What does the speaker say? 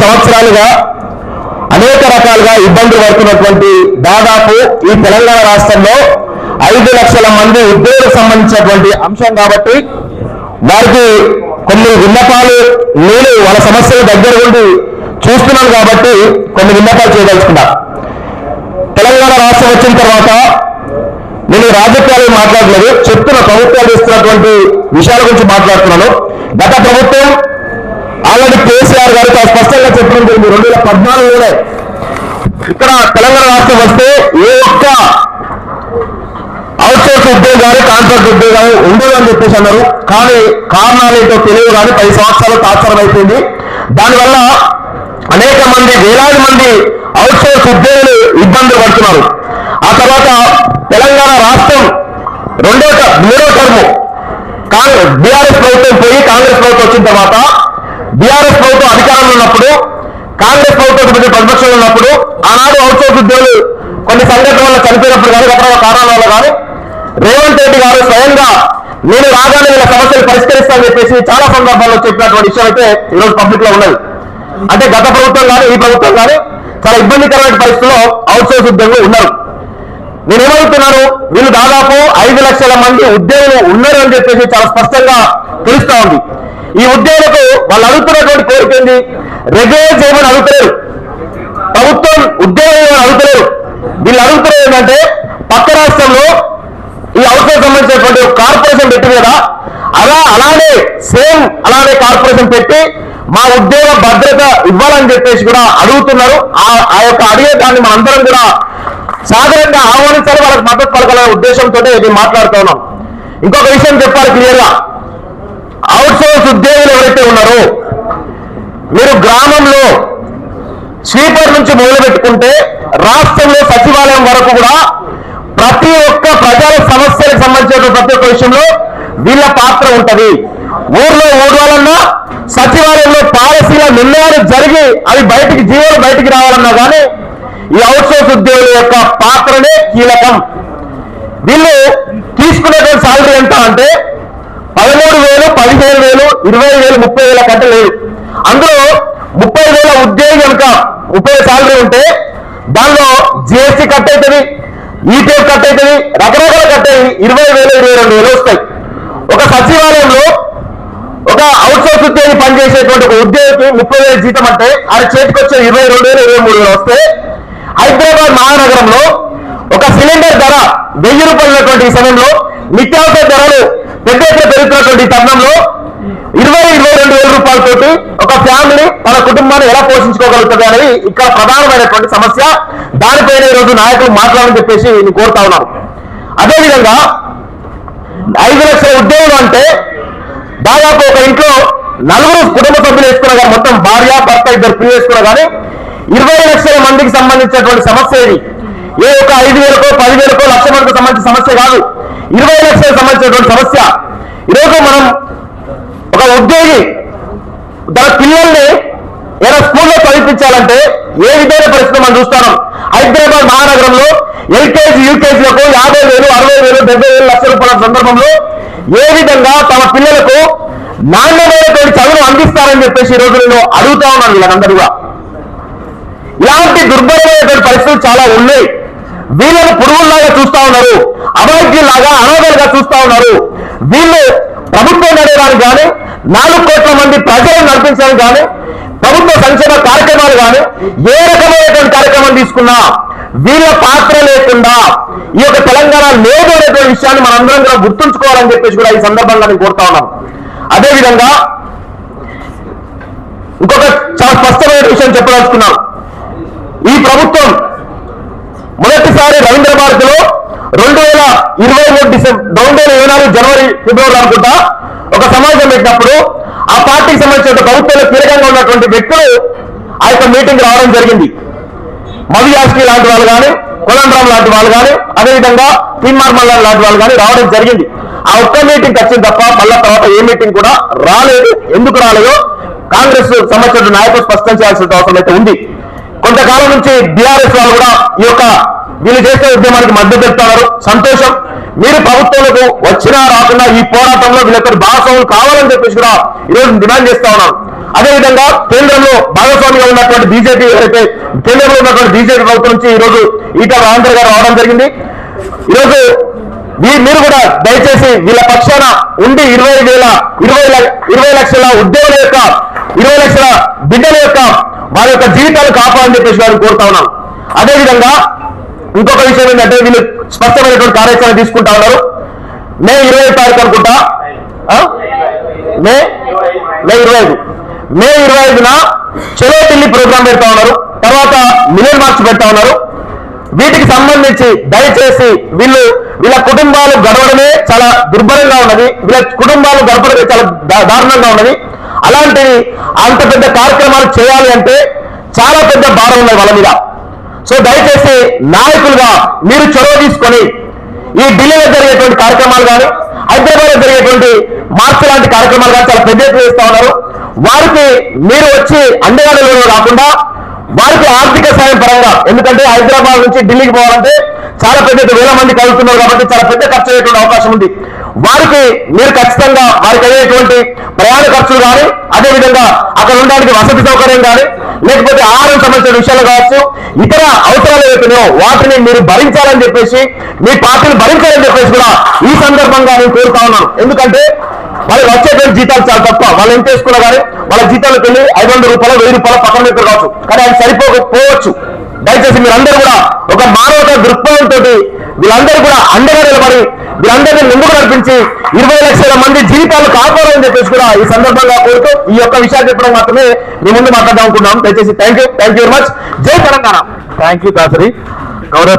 సంవత్సరాలుగా అనేక రకాలుగా ఇబ్బందులు పడుతున్నటువంటి దాదాపు ఈ తెలంగాణ రాష్ట్రంలో 5 లక్షల మంది ఉద్యోగులకు సంబంధించినటువంటి అంశం కాబట్టి వారికి కొన్ని విన్నపాలు నేను వాళ్ళ సమస్యల దగ్గర ఉండి చూస్తున్నాను కాబట్టి కొన్ని విన్నపాలు చేయదలుచుకున్నా. తెలంగాణ రాష్ట్రం వచ్చిన తర్వాత నేను రాజకీయాలు మాట్లాడలేదు, చెప్తున్న ప్రభుత్వాలు ఇస్తున్నటువంటి విషయాల గురించి మాట్లాడుతున్నాను. గత ప్రభుత్వం ఆల్రెడీ కేసీఆర్ గారు చాలా స్పష్టంగా చెప్పడం జరిగింది. 2014లోనే ఇక్కడ తెలంగాణ రాష్ట్రం వస్తే ఏ ఒక్క అవుట్సోర్స్ ఉద్యోగాలు కాంట్రాక్ట్ ఉద్యోగాలు ఉండదు అని చెప్పేసి అన్నారు. కానీ కారణాలు ఏంటో తెలియదు కానీ 10 సంవత్సరాలు తాత్సరం అయిపోయింది. దానివల్ల అనేక మంది వేలాది మంది అవుట్సోర్స్ ఉద్యోగులు ఇబ్బందులు పడుతున్నారు. ఆ తర్వాత తెలంగాణ రాష్ట్రం మూడో టర్మ్ బీఆర్ఎస్ ప్రభుత్వం పోయి కాంగ్రెస్ ప్రభుత్వం వచ్చిన తర్వాత బీఆర్ఎస్ ప్రభుత్వం అధికారంలో ఉన్నప్పుడు కాంగ్రెస్ ప్రభుత్వం ప్రతిపక్షంలో ఉన్నప్పుడు ఆనాడు అవుట్సోర్స్ ఉద్యోగులు కొన్ని సంఘటనల వల్ల చనిపోయినప్పుడు కానీ రకరకాల కారణాల వల్ల కానీ రేవంత్ రెడ్డి గారు స్వయంగా నేను రాగానే వీళ్ళ సమస్యలు పరిష్కరిస్తానని చెప్పేసి చాలా సందర్భాల్లో చెప్పినటువంటి విషయం అయితే ఈరోజు పబ్లిక్ లో ఉన్నది. అంటే గత ప్రభుత్వం కానీ ఈ ప్రభుత్వం కానీ చాలా ఇబ్బందికరమైన పరిస్థితుల్లో అవుట్సోర్స్ ఉద్యోగులు ఉన్నారు. నేనేమవుతున్నాను, వీళ్ళు దాదాపు 5 లక్షల మంది ఉద్యోగులు ఉన్నారు అని చెప్పేసి చాలా స్పష్టంగా తెలుస్తా ఉంది. ఈ ఉద్యోగులకు వాళ్ళు అడుగుతున్నటువంటి కోరిక ఏంది, రెగ్యులర్ చేయమని అడుగుతలేరు, ప్రభుత్వం ఉద్యోగం అడుగుతలేరు. వీళ్ళు అడుగుతున్నారు ఏంటంటే పక్క రాష్ట్రంలో ఈ అవుట్సోర్స్ సంబంధించినటువంటి కార్పొరేషన్ పెట్టింది కదా, అలానే అలానే కార్పొరేషన్ పెట్టి మా ఉద్యోగ భద్రత ఇవ్వాలని చెప్పేసి కూడా అడుగుతున్నారు. ఆ యొక్క అడిగే దాన్ని మనందరం కూడా సాధారణంగా ఆహ్వానించాలి, వాళ్ళకి మద్దతు పలకాలనే ఉద్దేశంతో నేను మాట్లాడుతూ ఉన్నాం. ఇంకొక విషయం చెప్పాలి క్లియర్గా, అవుట్సోర్స్ ఉద్యోగులు ఎవరైతే ఉన్నారో మీరు గ్రామంలో స్వీపర్ నుంచి మొదలు పెట్టుకుంటే రాష్ట్రంలో సచివాలయం వరకు కూడా ప్రతి ఒక్క ప్రజల సమస్యలకు సంబంధించిన ప్రతి ఒక్క విషయంలో వీళ్ళ పాత్ర ఉంటది. ఊర్వాలన్నా సచివాలయంలో పాలసీల నిర్ణయాలు జరిగి అవి జీవోలు బయటికి రావాలన్నా కానీ ఈ అవుట్సోర్స్ ఉద్యోగుల యొక్క పాత్రనే కీలకం. వీళ్ళు తీసుకునేటువంటి సాలరీ ఎంత అంటే 13,000, 15,000, 20,000, 30,000 కంటే లేదు. అందులో 30,000 ఉద్యోగి కనుక 30 సాలరీ ఉంటే దానిలో జిఎస్టీ కట్ అవుతుంది, ఈపీఎఫ్ కట్ అవుతుంది, రకరకాల కట్ అయ్యి 20,000, 22,000 వస్తాయి. ఒక సచివాలయంలో ఒక అవుట్సోర్స్ ఉద్యోగి పనిచేసేటువంటి ఒక ఉద్యోగికి 30,000 జీతం అంటే ఆయన చేతికి వచ్చే 22,000, 23,000 వస్తే హైదరాబాద్ మహానగరంలో ఒక సిలిండర్ ధర 1000 రూపాయలు ఉన్నటువంటి ఈ సమయంలో నిత్యావసర ధరలు పెద్ద ఎత్తున పెరుగుతున్నటువంటి తరుణంలో 22,000 రూపాయలతోటి ఒక ఫ్యామిలీ తన కుటుంబాన్ని ఎలా పోషించుకోగలుగుతుంది అనేది ఇక్కడ ప్రధానమైనటువంటి సమస్య. దానిపైన ఈరోజు నాయకులు మాట్లాడాలని చెప్పేసి నేను కోరుతా ఉన్నాను. అదేవిధంగా 5 లక్షల ఉద్యోగులు అంటే దాదాపు ఒక ఇంట్లో 4 కుటుంబ సభ్యులు వేసుకున్నా కానీ మొత్తం భార్య భర్త 2 పిల్లలు వేసుకున్నా కానీ 20 లక్షల మందికి సంబంధించినటువంటి సమస్య ఇది. ఏ ఒక 5,000కో 10,000కో లక్ష మందికి సంబంధించిన సమస్య కాదు, 20 లక్షలకు సంబంధించినటువంటి సమస్య. ఈరోజు మనం ఒక ఉద్యోగి తన పిల్లల్ని ఏదైనా స్కూల్లో చదివించాలంటే ఏ విధమైన పరిస్థితి మనం చూస్తాం. హైదరాబాద్ మహానగరంలో ఎల్కేజీ యూకేజీలకు 50,000, 60,000, 70,000 లక్షల రూపాయల సందర్భంలో ఏ విధంగా తమ పిల్లలకు నాణ్యమైనటువంటి చదువును అందిస్తారని చెప్పేసి ఈరోజు నేను అడుగుతా ఉన్నాను. వీళ్ళందరూ కూడా ఇలాంటి దుర్భరమైనటువంటి పరిస్థితులు చాలా ఉన్నాయి. వీళ్ళను పురుగుల్లాగా చూస్తా ఉన్నారు, అమాయకుల్లాగా అనాథలుగా చూస్తా ఉన్నారు. వీళ్ళు ప్రభుత్వం నడవడానికి కానీ 4 కోట్ల మంది ప్రజలను నడిపించడానికి కానీ ప్రభుత్వ సంక్షేమ కార్యక్రమాలు కానీ ఏ రకమైనటువంటి కార్యక్రమం తీసుకున్నా వీళ్ళ పాత్ర లేకుండా ఈ యొక్క తెలంగాణ లేదు అనేటువంటి విషయాన్ని మనందరం కూడా గుర్తుంచుకోవాలని చెప్పేసి కూడా ఈ సందర్భంగా నేను కోరుతా ఉన్నాను. అదేవిధంగా ఇంకొక చాలా స్పష్టమైన విషయం చెప్పదలుచుకున్నాను. ఈ ప్రభుత్వం మొదటిసారి రవీంద్ర భారతిలో 2024 జనవరి ఫిబ్రవరి అనుకుంటా ఒక సమావేశం పెట్టినప్పుడు ఆ పార్టీకి సంబంధించిన ప్రభుత్వంలో కీలకంగా ఉన్నటువంటి వ్యక్తులు ఆ యొక్క మీటింగ్ రావడం జరిగింది. మధు యాస్కి లాంటి వాళ్ళు కానీ, కొలంరామ్ లాంటి వాళ్ళు కానీ, అదేవిధంగా తీన్మార్ మల్లాన్ లాంటి వాళ్ళు కానీ రావడం జరిగింది. ఆ ఒక్క మీటింగ్ వచ్చింది తప్ప మళ్ళా తర్వాత ఏ మీటింగ్ కూడా రాలేదు. ఎందుకు రాలేదో కాంగ్రెస్ సంబంధించిన నాయకులు స్పష్టం చేయాల్సిన అవసరం అయితే ఉంది. కొంతకాలం నుంచి బీఆర్ఎస్ వాళ్ళు కూడా ఈ యొక్క వీళ్ళు చేసే ఉద్యమానికి మద్దతు చెప్తున్నారు. సంతోషం. మీరు ప్రభుత్వాలకు వచ్చినా రాకుండా ఈ పోరాటంలో వీళ్ళకి భాగస్వాములు కావాలని చెప్పేసి కూడా ఈరోజు డిమాండ్ చేస్తా ఉన్నారు. అదేవిధంగా కేంద్రంలో భాగస్వామిగా ఉన్నటువంటి బీజేపీ అయితే కేంద్రంలో ఉన్నటువంటి బీజేపీ ప్రభుత్వం నుంచి ఈరోజు ఈటల రాజేందర్ గారు రావడం జరిగింది. ఈరోజు మీరు కూడా దయచేసి వీళ్ళ పక్షాన ఉండి 20 లక్షల ఉద్యోగుల యొక్క 20 లక్షల బిడ్డల యొక్క వారి యొక్క జీవితాలు కాపాడని చెప్పేసి వారిని కోరుతా ఉన్నాం. అదేవిధంగా ఇంకొక విషయం ఏంటంటే వీళ్ళు స్పష్టమైనటువంటి కార్యాచరణ తీసుకుంటా ఉన్నారు. మే 25 తారీఖు అనుకుంటా, మే 25న చలో ఢిల్లీ ప్రోగ్రాం పెడతా ఉన్నారు. తర్వాత మిలియన్ మార్చ్ పెడతా ఉన్నారు. వీటికి సంబంధించి దయచేసి వీళ్ళ కుటుంబాలు గడవడమే చాలా దుర్భరంగా ఉన్నది. వీళ్ళ కుటుంబాలు గడపడమే చాలా దారుణంగా ఉన్నది. అలాంటివి అంత పెద్ద కార్యక్రమాలు చేయాలి అంటే చాలా పెద్ద భారం ఉన్నది వాళ్ళ మీద. సో దయచేసి నాయకులుగా మీరు చొరవ తీసుకొని ఈ ఢిల్లీలో జరిగేటువంటి కార్యక్రమాలు కానీ హైదరాబాద్ లో జరిగేటువంటి మార్చ్ లాంటి కార్యక్రమాలు కానీ చాలా పెద్ద ఎత్తున చేస్తా ఉన్నారు. వారికి మీరు వచ్చి అండగా నిలవడం కాకుండా వారికి ఆర్థిక సాయం పరంగా, ఎందుకంటే హైదరాబాద్ నుంచి ఢిల్లీకి పోవాలంటే చాలా పెద్ద వేల మంది కలుగుతున్నారు కాబట్టి చాలా పెద్ద ఖర్చు అయ్యేటువంటి అవకాశం ఉంది. వారికి మీరు ఖచ్చితంగా వారికి అయ్యేటువంటి ప్రయాణ ఖర్చులు కానీ, అదేవిధంగా అక్కడ ఉండడానికి వసతి సౌకర్యం కానీ, లేకపోతే ఆహారం సంబంధించిన విషయాలు కావచ్చు, ఇతర అవసరాలు ఏవైతున్నాయో వాటిని మీరు భరించాలని చెప్పేసి, మీ పార్టీని భరించాలని చెప్పేసి కూడా ఈ సందర్భంగా నేను కోరుతా ఉన్నాను. ఎందుకంటే వాళ్ళకి వచ్చేటువంటి జీతాలు చాలా తక్కువ. వాళ్ళు ఏం చేసుకున్నా కానీ వాళ్ళ జీతాలకు వెళ్ళి 500 రూపాయలు 1000 రూపాయలు పక్కన పెట్టి కావచ్చు, కానీ అది సరిపోకపోవచ్చు. దయచేసి మీరందరూ కూడా ఒక మానవత దృక్పథంతో వీళ్ళందరూ కూడా అండగా నిలబడి వీళ్ళందరినీ ముందుకు నడిపించి 20 లక్షల మంది జీవితాలు కాపాడాలని చెప్పేసి కూడా ఈ సందర్భంగా కోరుతూ ఈ యొక్క విషయాలు చెప్పడం మాత్రమే మీ ముందు మాట్లాడదాం అనుకుంటున్నాం. దయచేసి థ్యాంక్ యూ వెరీ మచ్. జై తెలంగాణ. Thank you Dasari. గౌరవ